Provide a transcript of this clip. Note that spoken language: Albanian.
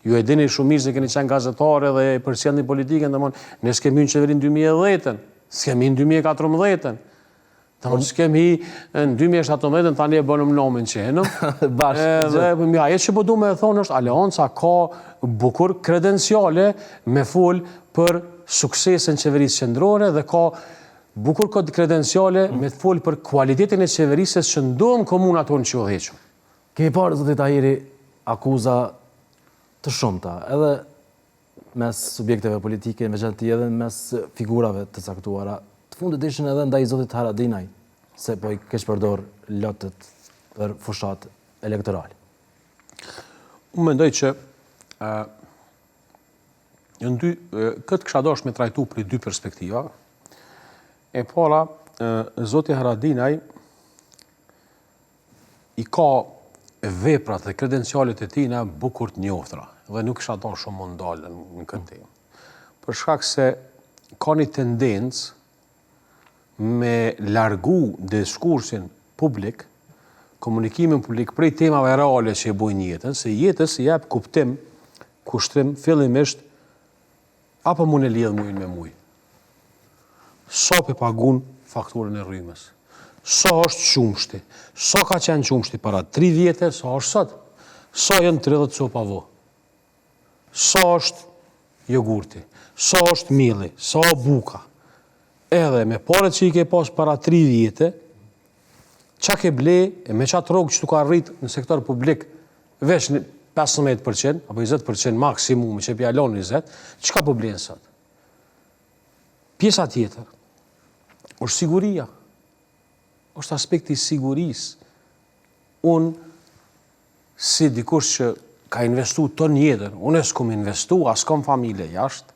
Ju e dini shumë mirë se keni qenë gazetare dhe e përcjellni politikën, domthonë ne s'kemi në qeverin 2010-ën, s'kemi në 2014-ën. S'kemi në 2017-ën tani e bënëm nomin që henëm. Dhe ajo që po du me thonë është Aleanca ka bukur kredenciale me fol për suksesin qeverisë qendrore dhe ka bukur kredenciale me fol për kualitetin e qeverisës që ndonë komunat tonë që udhëheqëm. Kemi parë, zotit Tahiri, akuza të shumta, edhe mes subjekteve politike, me gjenti edhe mes figurave të caktuara. Të fundit ishin edhe ndaj zotit Haradinaj, se po i keq përdor lotët për fushat elektoral. Unë mendoj që këtë kisha dashur me trajtu për dy perspektiva. E para, zoti Haradinaj i ka veprat dhe kredencialet e tina bukur të njoftra dhe nuk kisha dashur shumë më ndalën në këtë temë. Për shkak se ka një tendencë me largu diskursin publik, komunikimin publik prej temave reale që e bojnë jetën, se jetës i jep kuptim, kushtrim, fillimisht, apo mund e lidh mujin me muj. Sa pe pagun fakturën e rrymës? Sa është qumshti? Sa ka qenë qumshti para 3 vjetë, sa është sot? Sa janë 30 copa vo? Sa është jogurti? Sa është milli? Sa buka? Edhe me paret që i ke pas para 3 vjetë, qa ke ble, e me qatë rogë që tu ka rrit në sektor publik, veç në 15%, apo 20% maksimum, që pjallon 20%, që ka po blenë sot? Pjesa tjetër, është siguria, është aspekti sigurisë. Unë, si dikush që ka investu ton jetën, unë s'kom investu, as kom familje jashtë,